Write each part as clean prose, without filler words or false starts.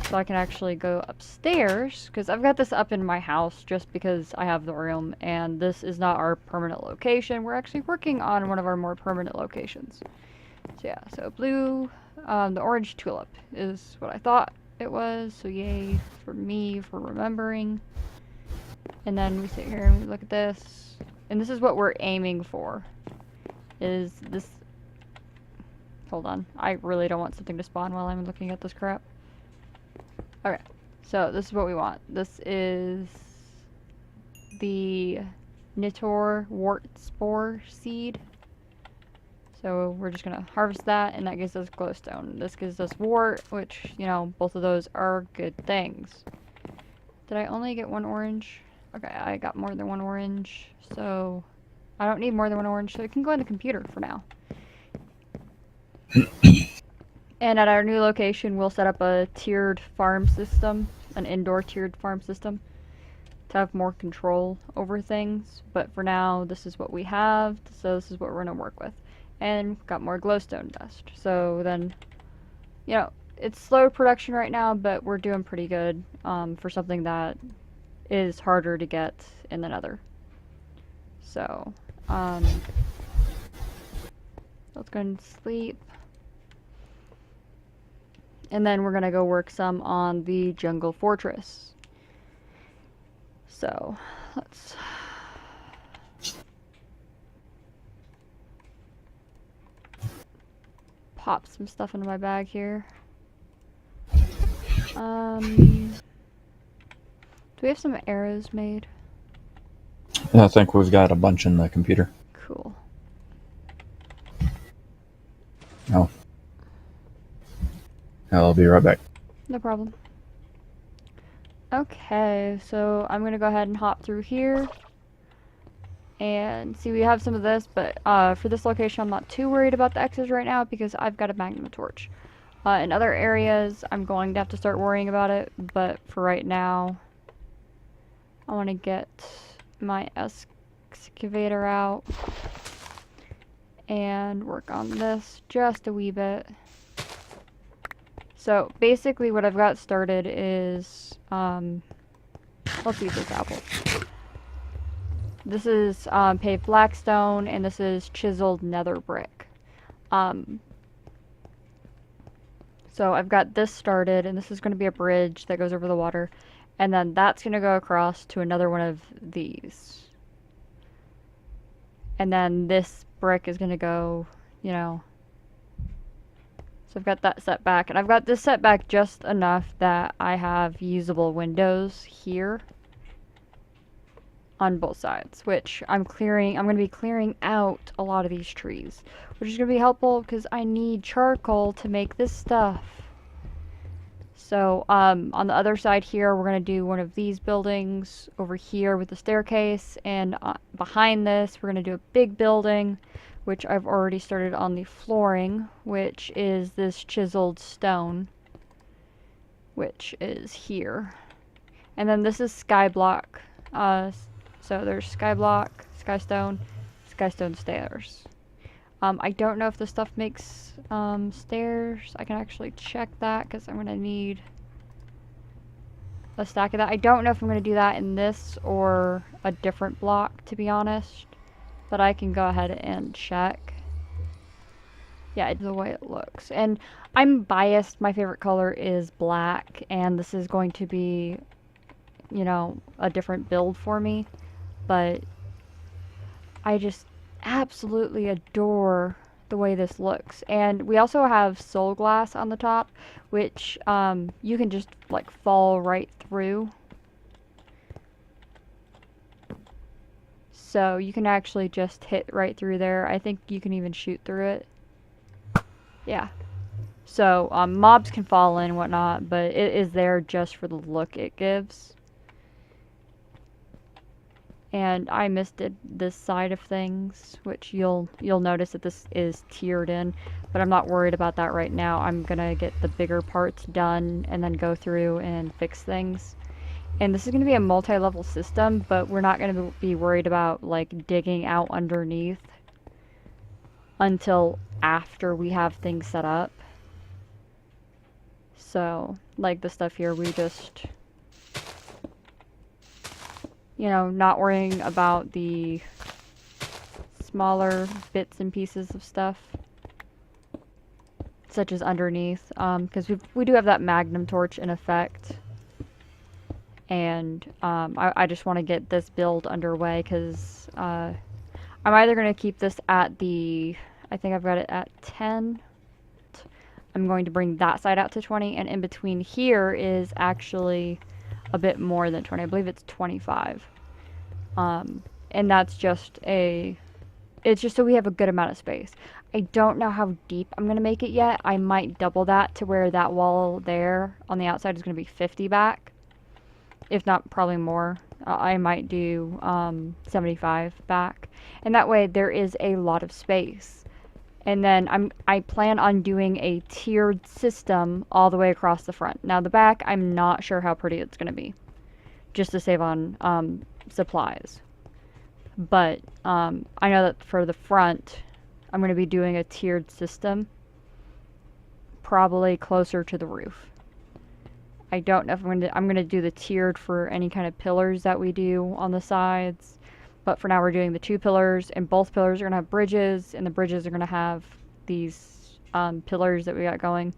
so I can actually go upstairs, because I've got this up in my house just because I have the room, and this is not our permanent location. We're actually working on one of our more permanent locations. So yeah, so blue, the orange tulip is what I thought it was, so yay for me for remembering. And then we sit here and we look at this, and this is what we're aiming for, is this. Hold on, I really don't want something to spawn while I'm looking at this crap. Okay, so this is what we want. This is the Nitor wart spore seed. So we're just gonna harvest that, and that gives us glowstone. This gives us wart, which, you know, both of those are good things. Did I only get one orange? Okay, I got more than one orange, so I don't need more than one orange, so it can go in the computer for now. And at our new location, we'll set up a tiered farm system, an indoor tiered farm system, to have more control over things. But for now, this is what we have, so this is what we're going to work with. And we've got more glowstone dust. So then, you know, it's slow production right now, but we're doing pretty good for something that is harder to get in the nether. So, let's go and sleep. And then we're gonna go work some on the jungle fortress. So, let's... pop some stuff into my bag here. Do we have some arrows made? Yeah, I think we've got a bunch in the computer. Cool. Oh. I'll be right back. No problem. Okay, so I'm gonna go ahead and hop through here. And see, we have some of this, but for this location I'm not too worried about the X's right now because I've got a magma torch. In other areas, I'm going to have to start worrying about it, but for right now, I want to get my excavator out and work on this just a wee bit. So basically what I've got started is, let's use this apple. This is paved blackstone, and this is chiseled nether brick. So I've got this started, and this is going to be a bridge that goes over the water, and then that's going to go across to another one of these. And then this brick is going to go, you know. So I've got that set back, and I've got this set back just enough that I have usable windows here on both sides, which I'm going to be clearing out a lot of these trees, which is going to be helpful because I need charcoal to make this stuff. So, on the other side here, we're going to do one of these buildings over here with the staircase, and behind this, we're going to do a big building, which I've already started on the flooring, which is this chiseled stone, which is here. And then this is skyblock. So there's skyblock, skystone, skystone stairs. I don't know if this stuff makes stairs. I can actually check that because I'm going to need a stack of that. I don't know if I'm going to do that in this or a different block, to be honest. But I can go ahead and check. Yeah, it's the way it looks. And I'm biased. My favorite color is black. And this is going to be, you know, a different build for me. But I just absolutely adore the way this looks. And we also have soul glass on the top, which you can just like fall right through. So you can actually just hit right through there. I think you can even shoot through it. Yeah. So mobs can fall in and whatnot, but it is there just for the look it gives. And I missed this side of things, which you'll notice that this is tiered in, but I'm not worried about that right now. I'm gonna get the bigger parts done and then go through and fix things. And this is gonna be a multi-level system, but we're not gonna be worried about like digging out underneath until after we have things set up. So, like the stuff here, we just, you know, not worrying about the smaller bits and pieces of stuff, such as underneath, because we do have that magnum torch in effect. And I just want to get this build underway because I'm either going to keep this at the, I think I've got it at 10. I'm going to bring that side out to 20, and in between here is actually a bit more than 20. I believe it's 25. And that's just it's just so we have a good amount of space. I don't know how deep I'm going to make it yet. I might double that to where that wall there on the outside is going to be 50 back. If not, probably more. I might do 75 back. And that way there is a lot of space. And then I plan on doing a tiered system all the way across the front. Now the back, I'm not sure how pretty it's going to be. Just to save on supplies. But I know that for the front, I'm going to be doing a tiered system. Probably closer to the roof. I don't know if I'm gonna do the tiered for any kind of pillars that we do on the sides. But for now we're doing the 2 pillars, and both pillars are gonna have bridges, and the bridges are gonna have these pillars that we got going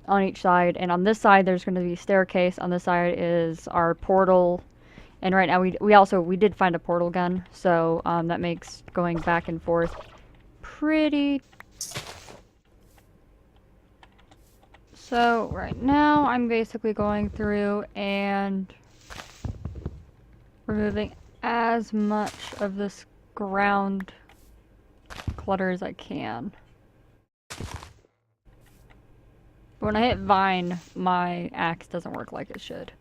on each side. And on this side there's gonna be a staircase. On this side is our portal. And right now we did find a portal gun, so that makes going back and forth pretty. So right now I'm basically going through and removing as much of this ground clutter as I can. But when I hit vine, my axe doesn't work like it should.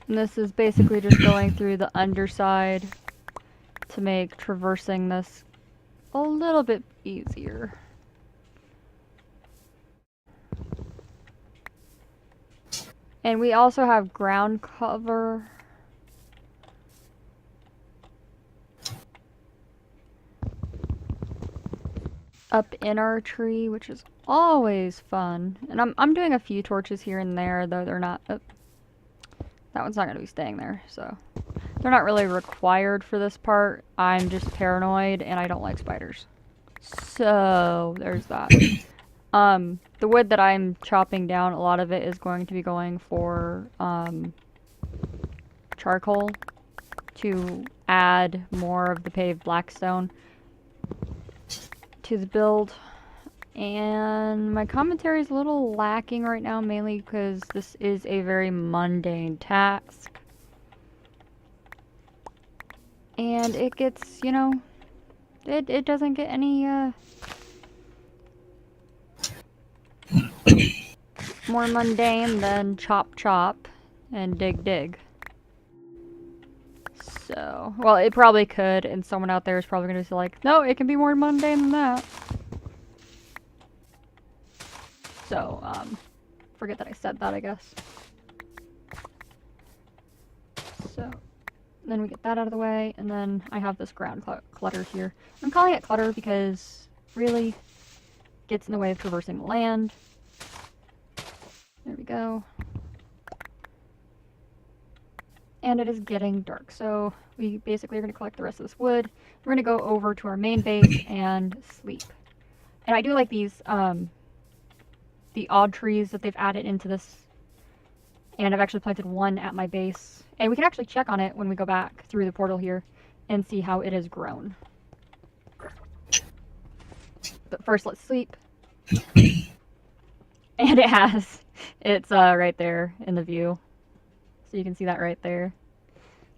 And this is basically just going through the underside to make traversing this a little bit easier. And we also have ground cover. Up in our tree, which is always fun. And I'm doing a few torches here and there, though they're not. Oh, that one's not going to be staying there, so they're not really required for this part. I'm just paranoid and I don't like spiders. So there's that. The wood that I'm chopping down, a lot of it is going to be going for charcoal to add more of the paved blackstone to the build. And my commentary is a little lacking right now, mainly because this is a very mundane task. And it gets, you know, it doesn't get any more mundane than chop chop and dig dig. So, well, it probably could, and someone out there is probably going to be like, no, it can be more mundane than that. So, forget that I said that, I guess. So, then we get that out of the way, and then I have this ground clutter here. I'm calling it clutter because, really, gets in the way of traversing the land. There we go. And it is getting dark, so we basically are going to collect the rest of this wood. We're going to go over to our main base and sleep. And I do like these, the odd trees that they've added into this. And I've actually planted one at my base. And we can actually check on it when we go back through the portal here and see how it has grown. But first, let's sleep. And it has. It's right there in the view. So you can see that right there.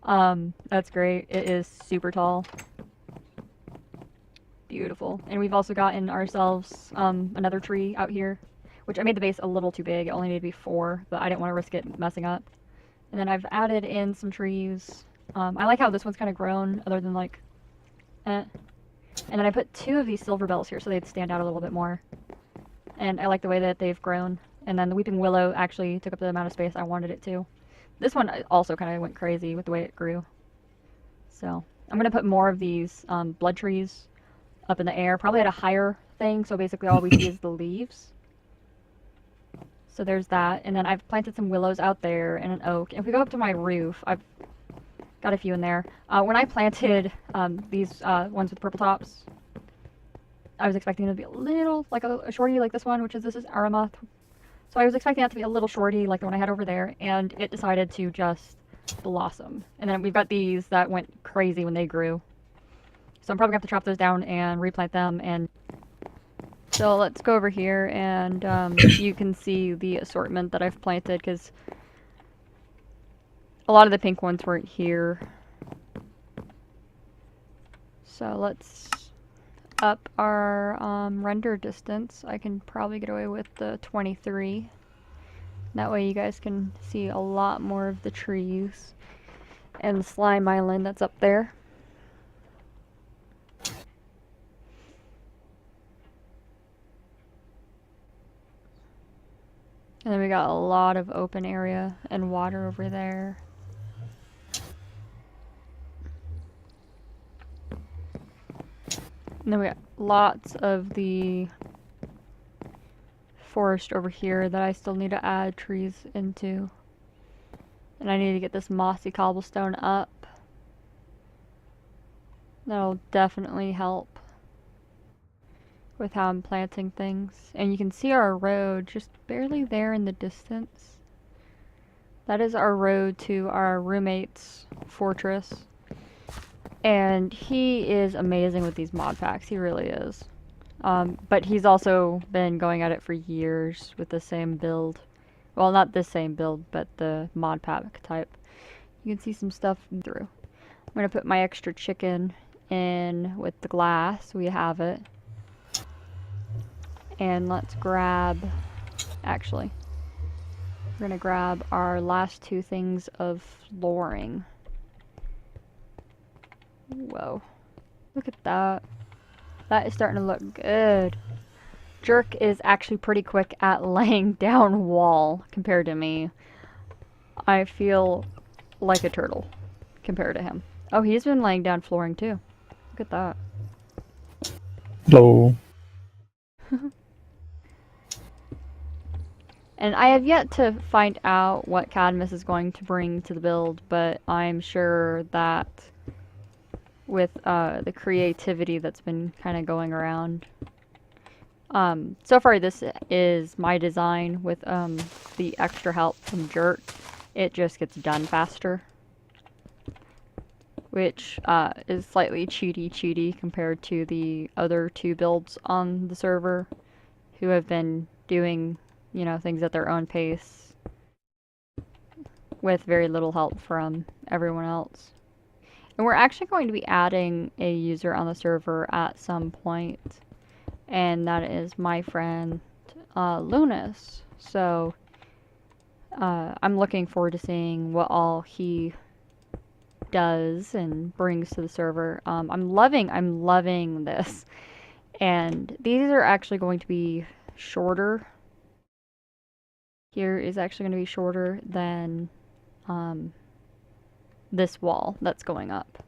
That's great. It is super tall. Beautiful. And we've also gotten ourselves another tree out here, which I made the base a little too big. It only needed to be 4, but I didn't want to risk it messing up. And then I've added in some trees. I like how this one's kind of grown, other than like, And then I put 2 of these silver bells here so they'd stand out a little bit more. And I like the way that they've grown. And then the weeping willow actually took up the amount of space I wanted it to. This one also kind of went crazy with the way it grew. So I'm going to put more of these blood trees up in the air, probably at a higher thing, so basically all we see is the leaves. So there's that, and then I've planted some willows out there and an oak. If we go up to my roof, I've got a few in there. When I planted these ones with purple tops, I was expecting it to be a little, like a shorty like this one, this is Aramoth. So I was expecting that to be a little shorty like the one I had over there, and it decided to just blossom. And then we've got these that went crazy when they grew. So I'm probably going to have to chop those down and replant them. And so let's go over here and you can see the assortment that I've planted, because a lot of the pink ones weren't here. So let's up our render distance. I can probably get away with the 23. That way you guys can see a lot more of the trees and the slime island that's up there. And then we got a lot of open area and water over there. And then we got lots of the forest over here that I still need to add trees into. And I need to get this mossy cobblestone up. That'll definitely help with how I'm planting things. And you can see our road just barely there in the distance. That is our road to our roommate's fortress. And he is amazing with these mod packs, he really is. But he's also been going at it for years with the same build. Well, not the same build, but the mod pack type. You can see some stuff through. I'm going to put my extra chicken in with the glass. We have it. And let's grab, actually, we're going to grab our last two things of flooring. Whoa. Look at that. That is starting to look good. Jerk is actually pretty quick at laying down wall compared to me. I feel like a turtle compared to him. Oh, he's been laying down flooring too. Look at that. Hello. And I have yet to find out what Cadmus is going to bring to the build, but I'm sure that with the creativity that's been kind of going around. So far this is my design with the extra help from Jerk. It just gets done faster. Which is slightly cheaty compared to the other two builds on the server who have been doing, you know, things at their own pace with very little help from everyone else. And we're actually going to be adding a user on the server at some point, and that is my friend Lunas. So I'm looking forward to seeing what all he does and brings to the server. I'm loving this. And these are actually going to be shorter. Here is actually going to be shorter than this wall that's going up.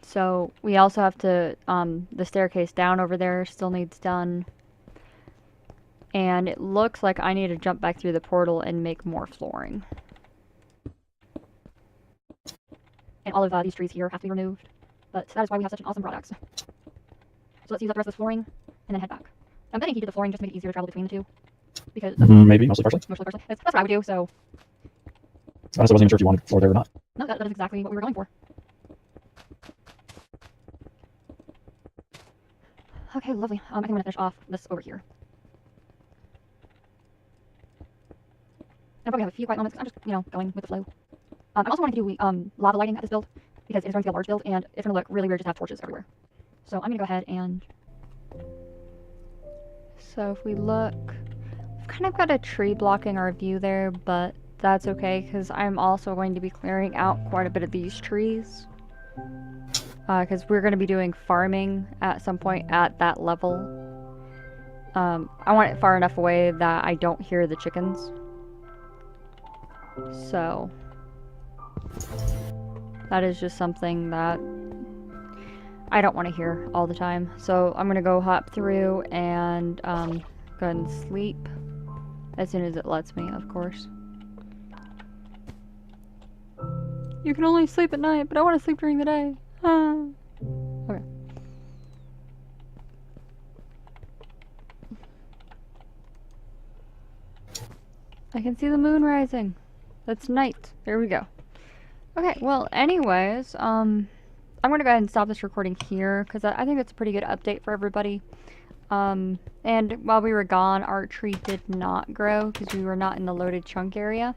So we also have to, the staircase down over there still needs done. And it looks like I need to jump back through the portal and make more flooring. And all of these trees here have to be removed. But that is why we have such an awesome product. So let's use up the rest of the flooring and then head back. I'm betting he did the flooring just to make it easier to travel between the two. Because Maybe, mostly partially. mostly partially. That's what I would do, so. Honestly, wasn't even sure if you wanted floor there or not. No, that is exactly what we were going for. Okay, lovely. I think I'm going to finish off this over here. I probably have a few quiet moments. I'm just, you know, going with the flow. I'm also wanting to do lava lighting at this build because it's going to be a large build and it's going to look really weird just to have torches everywhere. So I'm going to go ahead and... So if we look, we've kind of got a tree blocking our view there, but that's okay because I'm also going to be clearing out quite a bit of these trees. Because we're going to be doing farming at some point at that level. I want it far enough away that I don't hear the chickens. So that is just something that I don't want to hear all the time. So I'm gonna go hop through and go ahead and sleep as soon as it lets me, of course. You can only sleep at night, but I want to sleep during the day. Okay. I can see the moon rising. That's night. There we go. Okay, well, anyways, I'm gonna go ahead and stop this recording here because I think it's a pretty good update for everybody. And while we were gone, our tree did not grow because we were not in the loaded chunk area.